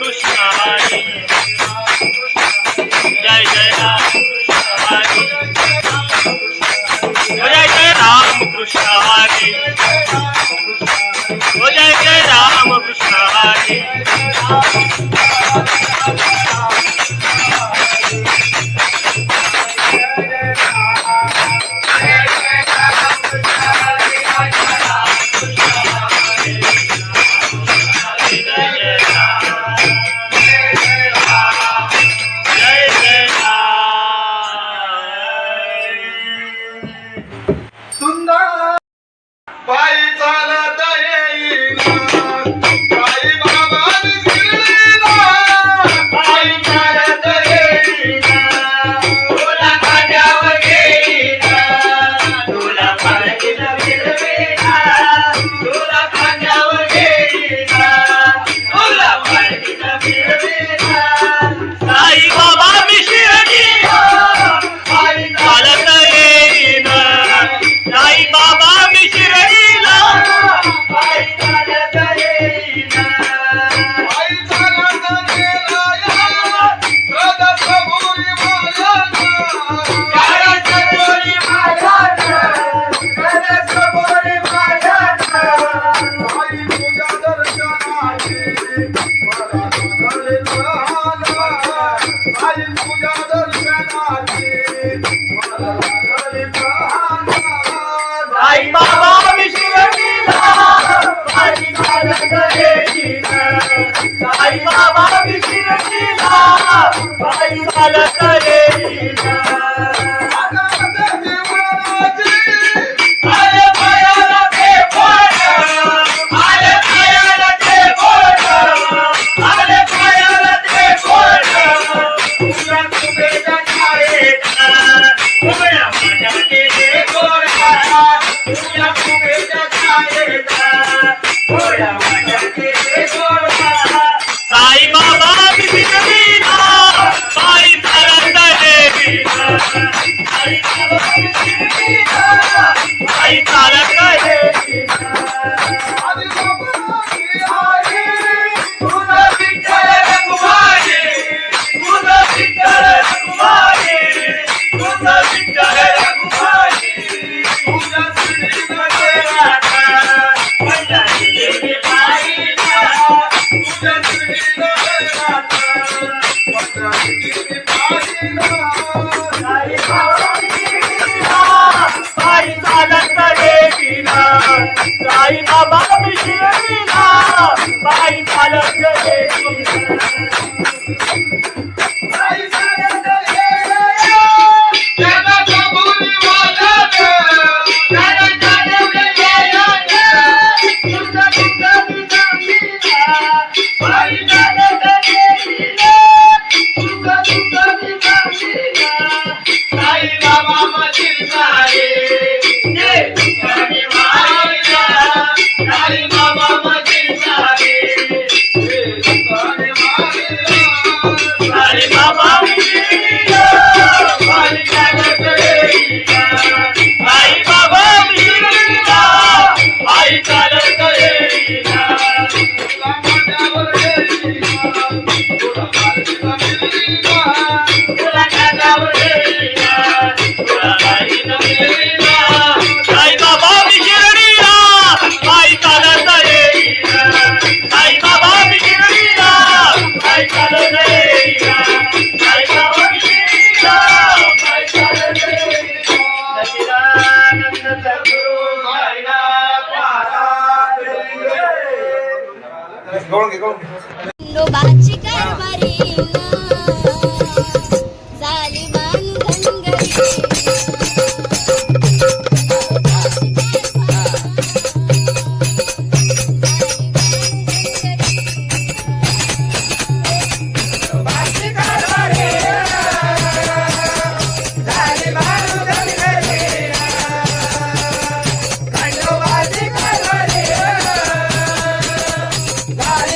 कृष्ण हरी जय जय राम कृष्ण हरी जय जय राम कृष्ण हरी जय जय राम कृष्ण हरी लोबाची कारभारी झाली बांधनगरी Bye.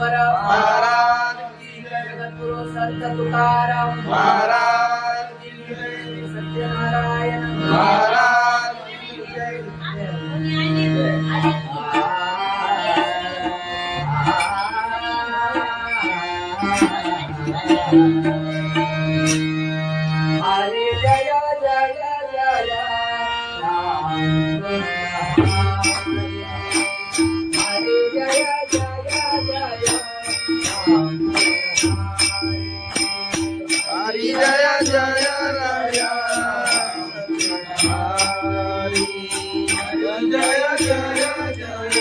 ज्ञानेश्वर महाराज की जय, जगद्गुरु संत तुकाराम महाराज की जय, सत्यनारायण महाराज की जय. हरे जय जय जय राम हरे जय जय जय राम हरि जय जय राया हरि जय जय जय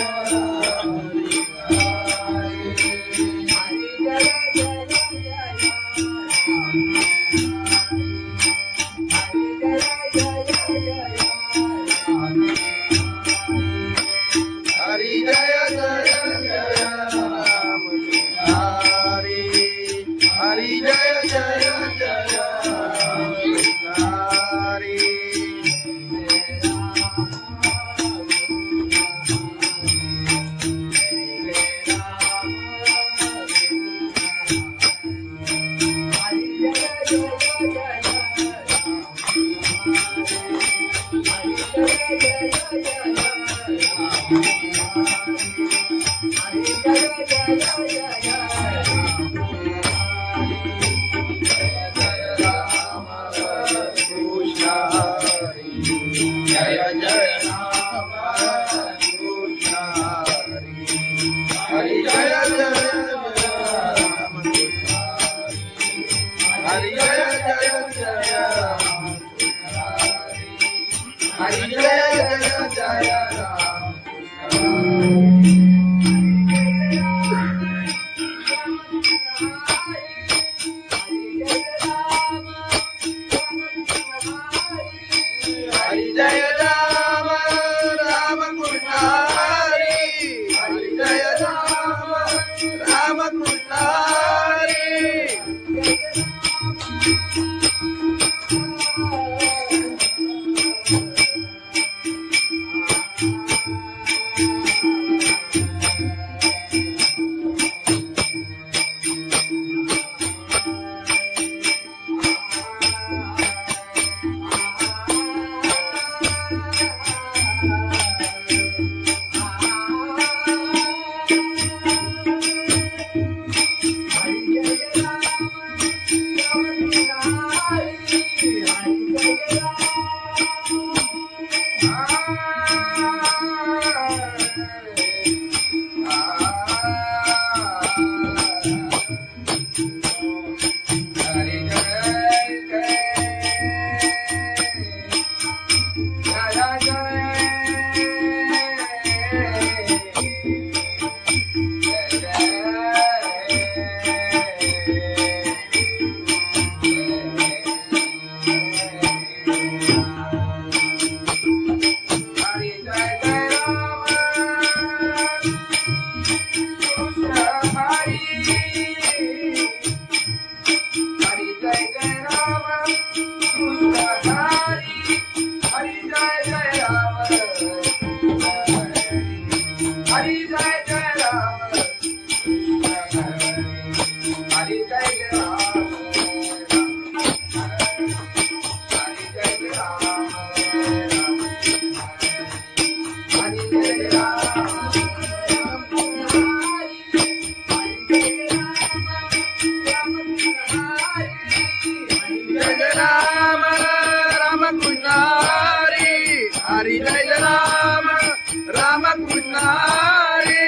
हरि जय जय जय राम हरि हरि जय जय जय राम हरि कृष्ण हरि जय जय राम कृष्ण हरि जय जय राम हरि जय जय राम हरि जय जय राम हरि जय राम राम कृष्ण हरि हरि जय राम राम कृष्ण हरि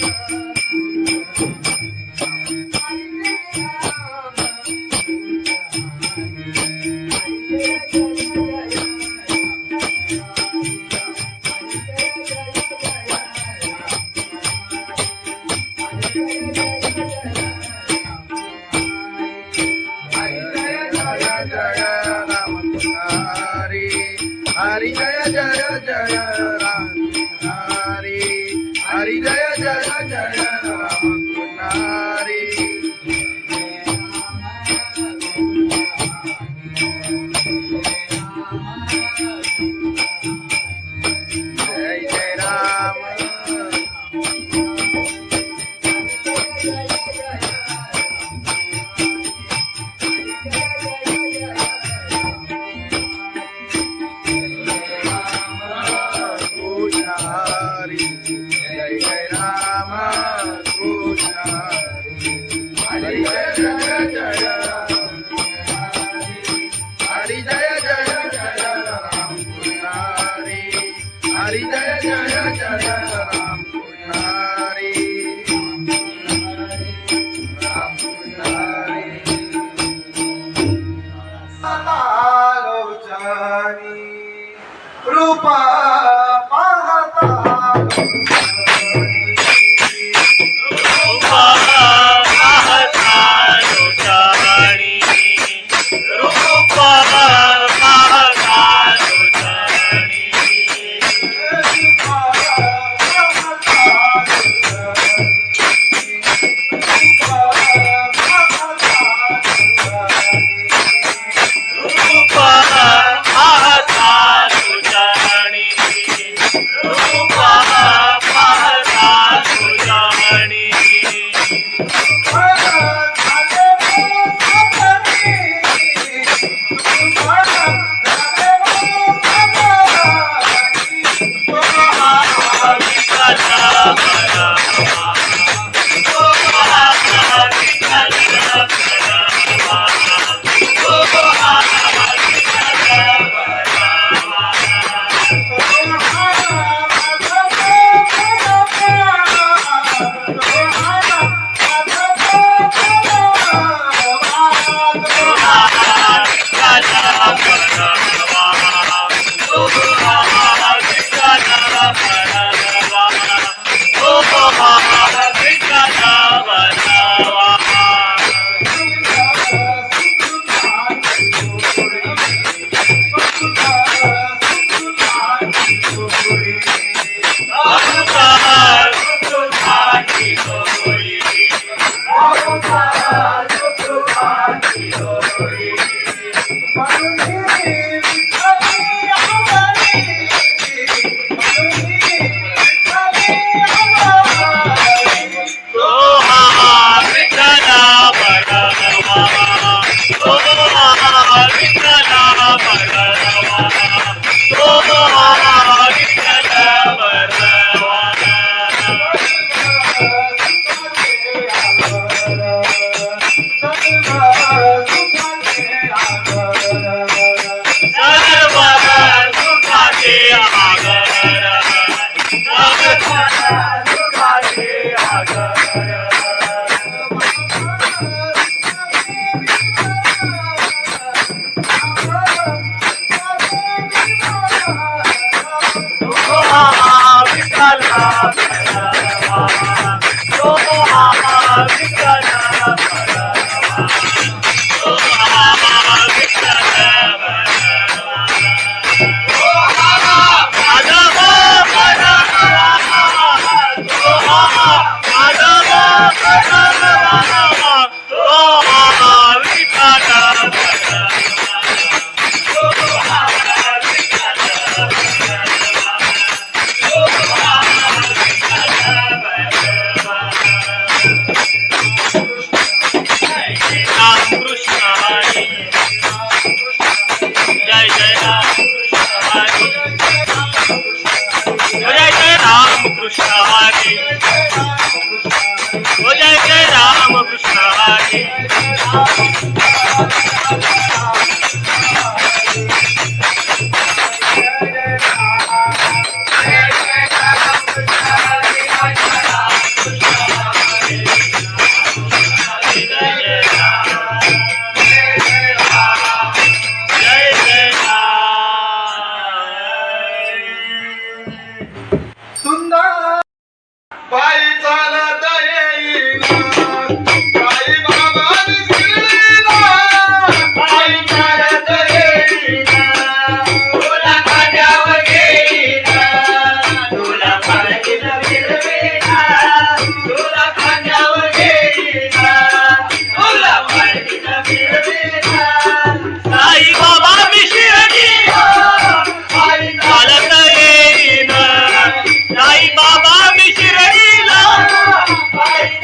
हरि जय राम राम कृष्ण हरि हरि जय जय जय राम हरि हरि जय जय जय राम हरि जय जय राम राम कृष्ण हरी जय जय जय राम हरी जय जय जय राम कृष्ण हरी हरी जय जय जय राम कृष्ण हरी राम कृष्ण हरी लोचनी रूपा पाहता रूपा पाहता लोचनी रूपा पाहता लोचनी रूपा पाहता लोचनी रूपा पाहता लोचनी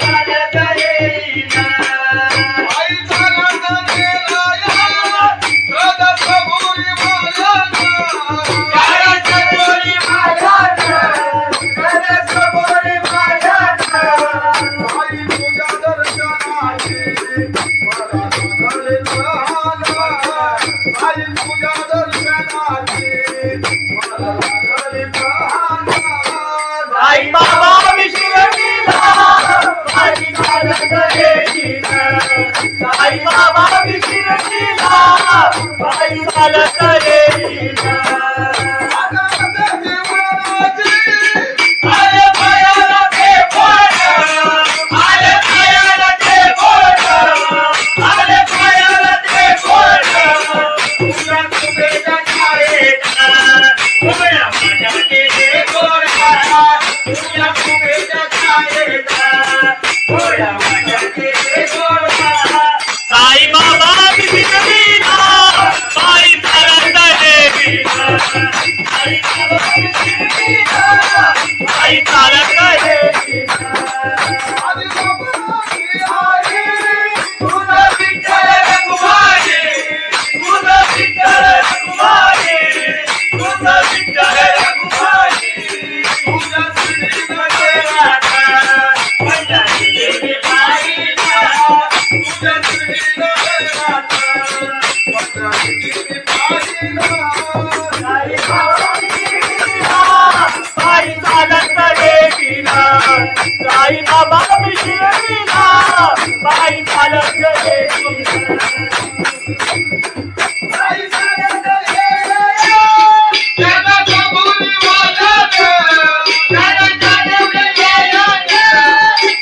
चालत चालत येईना आले पायाला ते बोट आले पायाला ते बोट आले पायाला ते बोट तुझ्या कुबेच्या छायेचा उभ्या माझ्याचे ते गोडा तुझ्या कुबेच्या छायेचा उभ्या माझ्याचे ते गोडा साई बाबा विष्णुवीरा साई चालत येईना साई बाबा विष्णुवीरा साई चालत येईना तुझं विठ्ठल रघुमाई तुझं विठ्ठल रघुमाई तुझं विठ्ठल रघुमाई तुझ्या श्रीनगरात पंढरी देवी पाहिला तुझ्या श्रीनगरात पंढरी देवी पाहिला साई बाबा विष्णुवीरा साई चालत येईना साई बाबा विष्णुवीरा साई चालत येईना साई चालत येईना जगाच्या बोलीवाल्यात जगाच्या बोलीवाल्यात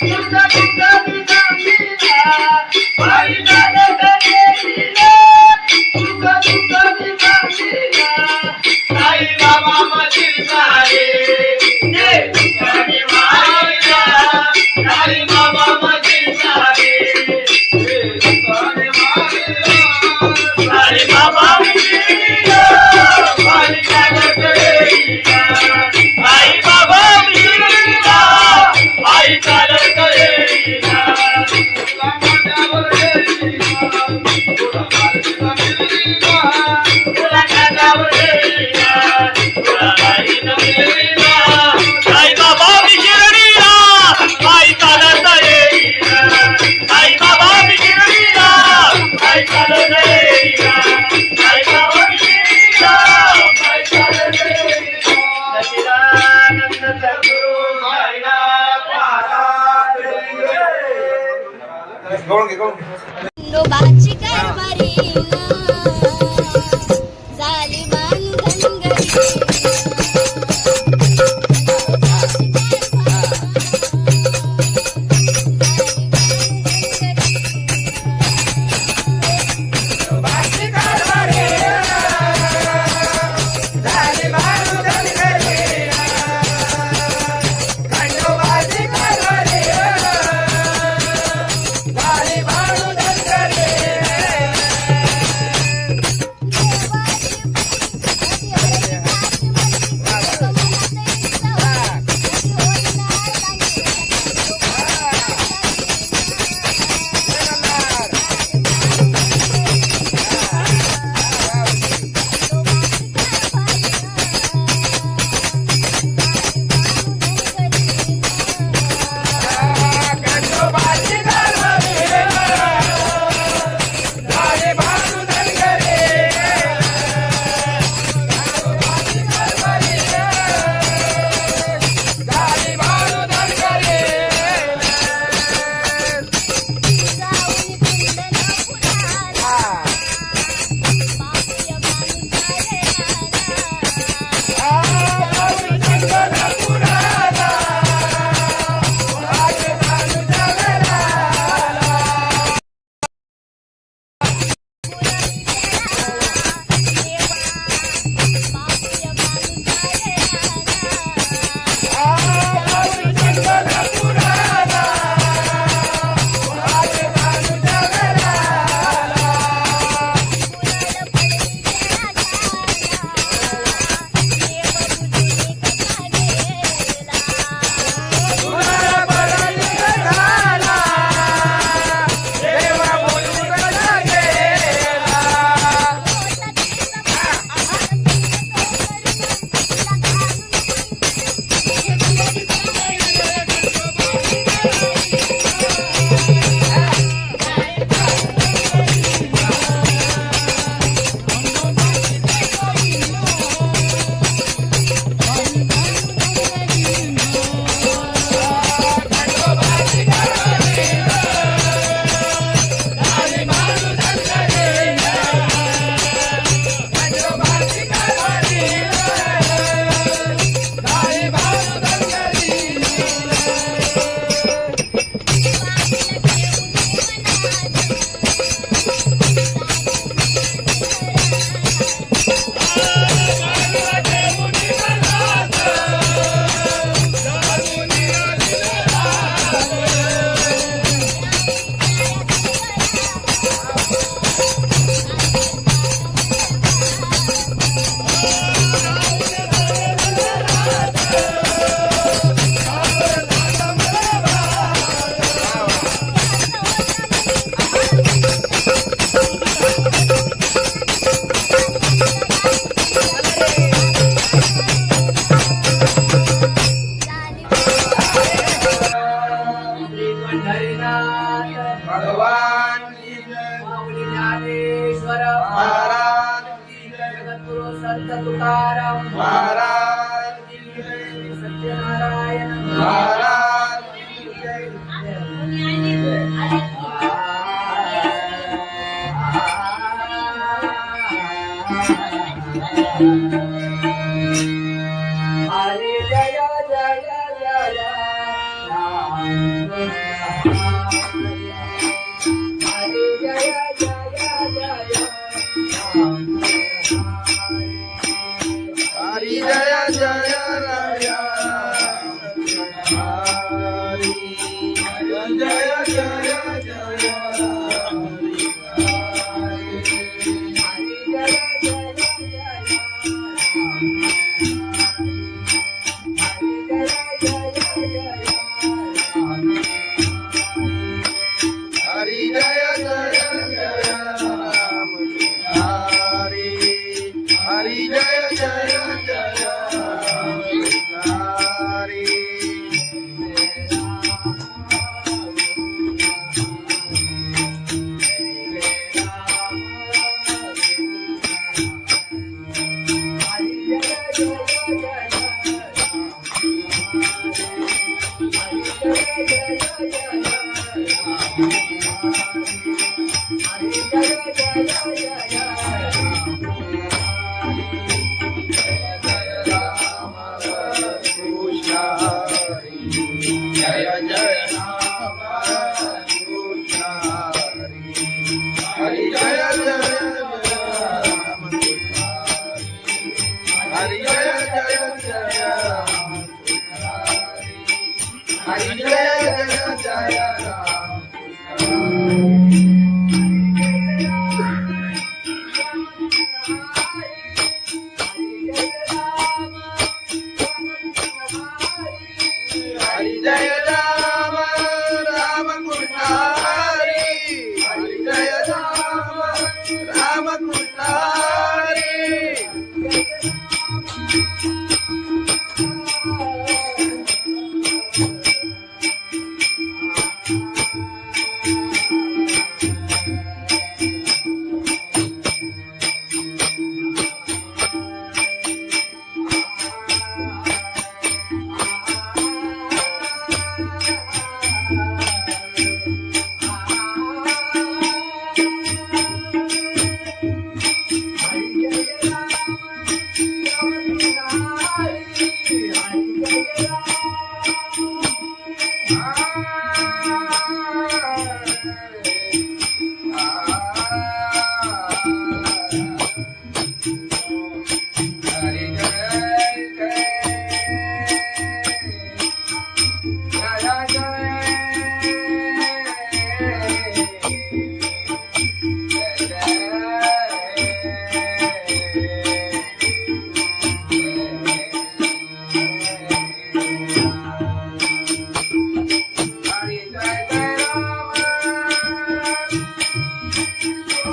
तुझं तुझं विजांगीला साई चालत येईना तुझं तुझं विजांगीला साई बाबा मधील सारे ते तुझ्याने मारिला साई बाबा मधील सारे ते तुझ्याने मारिला साई बाबा विष्णुवीरा साई चालत येईना साई बाबा विष्णुवीरा साई चालत येईना तुला माझ्यावर येईना तुला माझ्यावर येईना तुला माझ्यावर येईना तुला माझ्यावर येईना साई बाबा विष्णुवीरा साई चालत येईना साई बाबा विष्णुवीरा साई चालत येईना साई बाबा विष्णुवीरा साई चालत येईना सच्चिदानंद सद्गुरु साईनाथ महाराज खंडोबाची कारभारीना झाली बांधनगरी भगवान की जय माऊली ज्ञानेश्वर महाराज की जय जगद्गुरु संत तुकाराम महाराज की जय सत्यनारायण महाराज की जय हरे जय जय जय राम हरे जय जय जय राम हरि जय जय राया हरि जय जय जय हरि जय जय जय राम हरि हरि जय जय जय राम हरि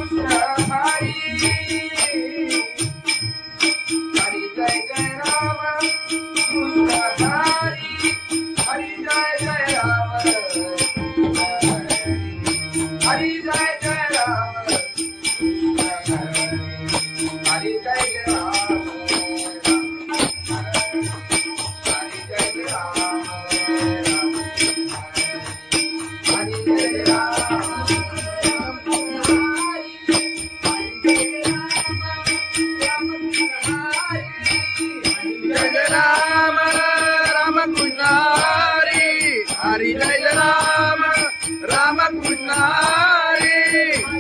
कृष्ण हरि जय जय राम कृष्ण हरि जय जय राम हरि जय जय राम हरि जय जय राम हरि जय राम राम कृष्ण हरि हरि जय राम राम कृष्ण हरि हरि जय राम राम कृष्ण हरि